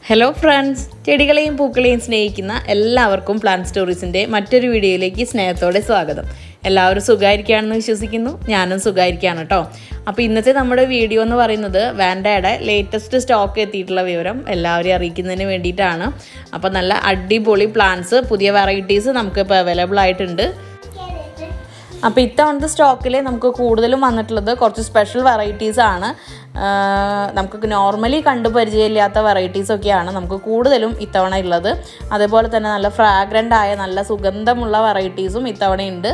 Hello friends, ചെടികളെയും പൂക്കളെയും സ്നേഹിക്കുന്ന എല്ലാവർക്കും plant സ്റ്റോറീസിൻ്റെ മറ്റൊരു വീഡിയോയിലേക്ക് സ്നേഹത്തോടെ സ്വാഗതം. എല്ലാവരും സുഖമായിരിക്കുകയാണെന്ന് വിശ്വസിക്കുന്നു. ഞാനും സുഖമായിരിക്കുകയാണ് കേട്ടോ. അപ്പോൾ ഇന്നത്തെ നമ്മുടെ വീഡിയോ എന്ന് പറയുന്നത് വാൻഡയുടെ ലേറ്റസ്റ്റ് സ്റ്റോക്ക് എത്തിയിട്ടുള്ള വിവരം എല്ലാവരെയും അറിയിക്കുന്നതിന് വേണ്ടിയിട്ടാണ്. അപ്പോൾ നല്ല അടിപൊളി പ്ലാന്റ്സ്, പുതിയ വെറൈറ്റീസ് നമുക്കിപ്പോൾ അവൈലബിൾ ആയിട്ടുണ്ട്. അപ്പോൾ ഇത്തവണത്തെ സ്റ്റോക്കിൽ നമുക്ക് കൂടുതലും വന്നിട്ടുള്ളത് കുറച്ച് സ്പെഷ്യൽ വെറൈറ്റീസാണ്. നമുക്ക് നോർമലി കണ്ടു പരിചയമില്ലാത്ത വെറൈറ്റീസൊക്കെയാണ് നമുക്ക് കൂടുതലും ഇത്തവണ ഉള്ളത്. അതേപോലെ തന്നെ നല്ല ഫ്രാഗ്രൻ്റ് ആയ നല്ല സുഗന്ധമുള്ള വെറൈറ്റീസും ഇത്തവണയുണ്ട്.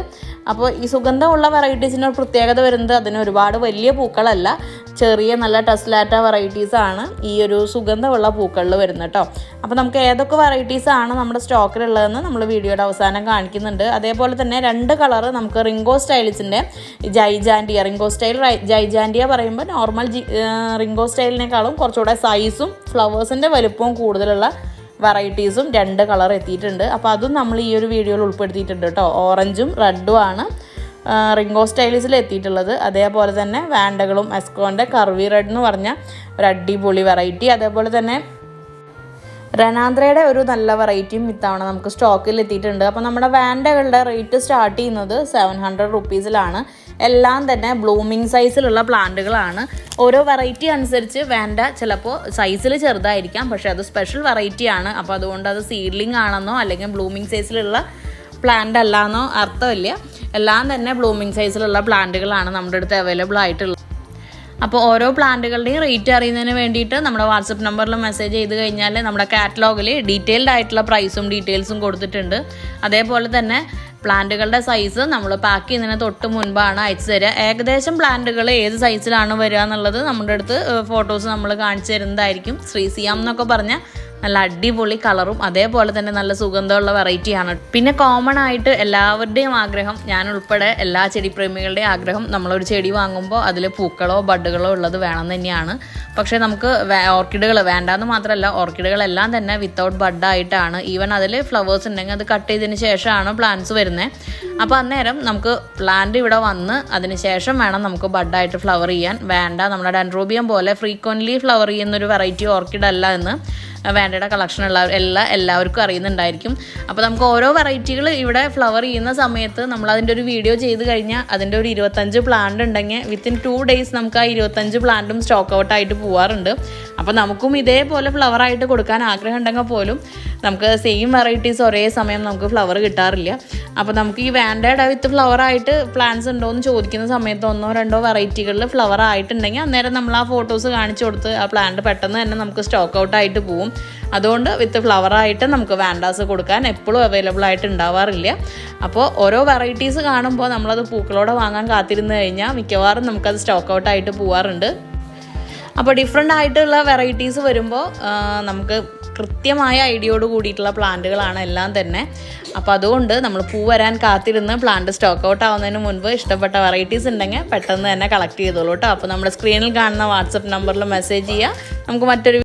അപ്പോൾ ഈ സുഗന്ധമുള്ള വെറൈറ്റീസിന് ഒരു പ്രത്യേകത വരുന്നത് അതിന് ഒരുപാട് വലിയ പൂക്കളല്ല, ചെറിയ നല്ല ടെസ്ലാറ്റ വെറൈറ്റീസാണ് ഈ ഒരു സുഗന്ധമുള്ള പൂക്കളിൽ വരുന്നത് കേട്ടോ. അപ്പോൾ നമുക്ക് ഏതൊക്കെ വെറൈറ്റീസാണ് നമ്മുടെ സ്റ്റോക്കിലുള്ളതെന്ന് നമ്മൾ വീഡിയോയുടെ അവസാനം കാണിക്കുന്നുണ്ട്. അതേപോലെ തന്നെ 2 കളറ് നമുക്ക് റിംഗോ സ്റ്റൈൽസിൻ്റെ ജൈജാൻഡിയ, റിംഗോ സ്റ്റൈൽ ജൈജാൻഡിയ പറയുമ്പോൾ നോർമൽ റിംഗോ സ്റ്റൈലിനേക്കാളും കുറച്ചുകൂടെ സൈസും ഫ്ലവേഴ്സിൻ്റെ വലുപ്പവും കൂടുതലുള്ള വെറൈറ്റീസും 2 കളർ എത്തിയിട്ടുണ്ട്. അപ്പോൾ അതും നമ്മൾ ഈ ഒരു വീഡിയോയിൽ ഉൾപ്പെടുത്തിയിട്ടുണ്ട് കേട്ടോ. ഓറഞ്ചും റെഡും ആണ് റിംഗോ സ്റ്റൈലിസിൽ എത്തിയിട്ടുള്ളത്. അതേപോലെ തന്നെ വാൻഡകളും എസ്കോൻ്റെ കർവി റെഡ് എന്ന് പറഞ്ഞ ഒരു അടിപൊളി വെറൈറ്റി, അതേപോലെ തന്നെ റനാന്ത്രയുടെ ഒരു നല്ല വെറൈറ്റിയും ഇത്തവണ നമുക്ക് സ്റ്റോക്കിൽ എത്തിയിട്ടുണ്ട്. അപ്പോൾ നമ്മുടെ വാൻഡകളുടെ റേറ്റ് സ്റ്റാർട്ട് ചെയ്യുന്നത് 700 റുപ്പീസിലാണ്. എല്ലാം തന്നെ ബ്ലൂമിങ് സൈസിലുള്ള പ്ലാന്റുകളാണ്. ഓരോ വെറൈറ്റി അനുസരിച്ച് വാൻഡ ചിലപ്പോൾ സൈസിൽ ചെറുതായിരിക്കാം, പക്ഷേ അത് സ്പെഷ്യൽ വെറൈറ്റിയാണ്. അപ്പോൾ അതുകൊണ്ട് അത് സീഡ്ലിംഗ് ആണെന്നോ അല്ലെങ്കിൽ ബ്ലൂമിങ് സൈസിലുള്ള പ്ലാന്റ് അല്ലാന്നോ അർത്ഥമില്ല. എല്ലാം തന്നെ ബ്ലൂമിങ് സൈസിലുള്ള പ്ലാന്റുകളാണ് നമ്മുടെ അടുത്ത് അവൈലബിൾ ആയിട്ടുള്ളത്. അപ്പോൾ ഓരോ പ്ലാന്റുകളുടെയും റേറ്റ് അറിയുന്നതിന് വേണ്ടിയിട്ട് നമ്മുടെ വാട്സപ്പ് നമ്പറിൽ മെസ്സേജ് ചെയ്ത് കഴിഞ്ഞാൽ നമ്മുടെ കാറ്റലോഗിൽ ഡീറ്റെയിൽഡ് ആയിട്ടുള്ള പ്രൈസും ഡീറ്റെയിൽസും കൊടുത്തിട്ടുണ്ട്. അതേപോലെ തന്നെ പ്ലാന്റുകളുടെ സൈസ് നമ്മൾ പാക്ക് ചെയ്യുന്നതിന് തൊട്ട് മുൻപാണ് അയച്ചു തരിക. ഏകദേശം പ്ലാന്റുകൾ ഏത് സൈസിലാണ് വരിക എന്നുള്ളത് നമ്മുടെ അടുത്ത് ഫോട്ടോസ് നമ്മൾ കാണിച്ചു തരുന്നതായിരിക്കും. ശ്രീസിയാം എന്നൊക്കെ പറഞ്ഞാൽ നല്ല അടിപൊളി കളറും അതേപോലെ തന്നെ നല്ല സുഗന്ധമുള്ള വെറൈറ്റിയാണ്. പിന്നെ കോമൺ ആയിട്ട് എല്ലാവരുടെയും ആഗ്രഹം, ഞാൻ ഉൾപ്പെടെ എല്ലാ ചെടിപ്രേമികളുടെയും ആഗ്രഹം, നമ്മളൊരു ചെടി വാങ്ങുമ്പോൾ അതിൽ പൂക്കളോ ബഡുകളോ ഉള്ളത് വേണം തന്നെയാണ്. പക്ഷേ നമുക്ക് ഓർക്കിഡുകൾ വേണ്ടാന്ന് മാത്രമല്ല, ഓർക്കിഡുകളെല്ലാം തന്നെ വിത്തൗട്ട് ബഡായിട്ടാണ്. ഈവൻ അതിൽ ഫ്ലവേഴ്സ് ഉണ്ടെങ്കിൽ അത് കട്ട് ചെയ്തതിന് ശേഷമാണ് പ്ലാന്റ്സ് വരുന്നത്. അപ്പോൾ അന്നേരം നമുക്ക് പ്ലാന്റ് ഇവിടെ വന്ന് അതിന് ശേഷം വേണം നമുക്ക് ബഡായിട്ട് ഫ്ലവർ ചെയ്യാൻ. വേണ്ട നമ്മുടെ ഡെൻഡ്രോബിയം പോലെ ഫ്രീക്വൻ്റ്ലി ഫ്ലവർ ചെയ്യുന്നൊരു വെറൈറ്റി ഓർക്കിഡ് അല്ല എന്ന് വാൻഡയുടെ കളക്ഷനുള്ള എല്ലാവർക്കും അറിയുന്നുണ്ടായിരിക്കും. അപ്പോൾ നമുക്ക് ഓരോ വെറൈറ്റികൾ ഇവിടെ ഫ്ലവർ ചെയ്യുന്ന സമയത്ത് നമ്മൾ അതിൻ്റെ ഒരു വീഡിയോ ചെയ്ത് കഴിഞ്ഞാൽ അതിൻ്റെ ഒരു 25 പ്ലാന്റ് ഉണ്ടെങ്കിൽ വിത്തിൻ 2 ഡേയ്സ് നമുക്ക് ആ 25 പ്ലാന്റും സ്റ്റോക്ക് ഔട്ടായിട്ട് പോകാറുണ്ട്. അപ്പോൾ നമുക്കും ഇതേപോലെ ഫ്ലവറായിട്ട് കൊടുക്കാൻ ആഗ്രഹം ഉണ്ടെങ്കിൽ പോലും നമുക്ക് സെയിം വെറൈറ്റീസ് ഒരേ സമയം നമുക്ക് ഫ്ലവർ കിട്ടാറില്ല. അപ്പോൾ നമുക്ക് ഈ വാൻഡയുടെ വിത്ത് ഫ്ലവറായിട്ട് പ്ലാന്റ്സ് ഉണ്ടോ എന്ന് ചോദിക്കുന്ന സമയത്ത് 1-2 വെറൈറ്റികളിൽ ഫ്ലവർ ആയിട്ടുണ്ടെങ്കിൽ അന്നേരം നമ്മൾ ആ ഫോട്ടോസ് കാണിച്ചു കൊടുത്ത് ആ പ്ലാന്റ് പെട്ടെന്ന് തന്നെ നമുക്ക് സ്റ്റോക്ക് ഔട്ടായിട്ട് പോവും. അതുകൊണ്ട് വിത്ത് ഫ്ലവറായിട്ട് നമുക്ക് വാൻഡാസ് കൊടുക്കാൻ എപ്പോഴും അവൈലബിൾ ആയിട്ട് ഉണ്ടാവാറില്ല. അപ്പോൾ ഓരോ വെറൈറ്റീസ് കാണുമ്പോൾ നമ്മളത് പൂക്കളോടെ വാങ്ങാൻ കാത്തിരുന്ന് കഴിഞ്ഞാൽ മിക്കവാറും നമുക്കത് സ്റ്റോക്ക് ഔട്ടായിട്ട് പോവാറുണ്ട്. അപ്പോൾ ഡിഫറെൻ്റ് ആയിട്ടുള്ള വെറൈറ്റീസ് വരുമ്പോൾ നമുക്ക് കൃത്യമായ ഐഡിയോട് കൂടിയിട്ടുള്ള പ്ലാന്റുകളാണ് എല്ലാം തന്നെ. അപ്പോൾ അതുകൊണ്ട് നമ്മൾ പൂ വരാൻ കാത്തിരുന്ന് പ്ലാന്റ് സ്റ്റോക്ക് ഔട്ട് ആവുന്നതിന് മുൻപ് ഇഷ്ടപ്പെട്ട വെറൈറ്റീസ് ഉണ്ടെങ്കിൽ പെട്ടെന്ന് തന്നെ കളക്ട് ചെയ്തോളൂ കേട്ടോ. അപ്പോൾ നമ്മുടെ സ്ക്രീനിൽ കാണുന്ന വാട്സപ്പ് നമ്പറിൽ മെസ്സേജ് ചെയ്യുക. നമുക്ക് മറ്റൊരു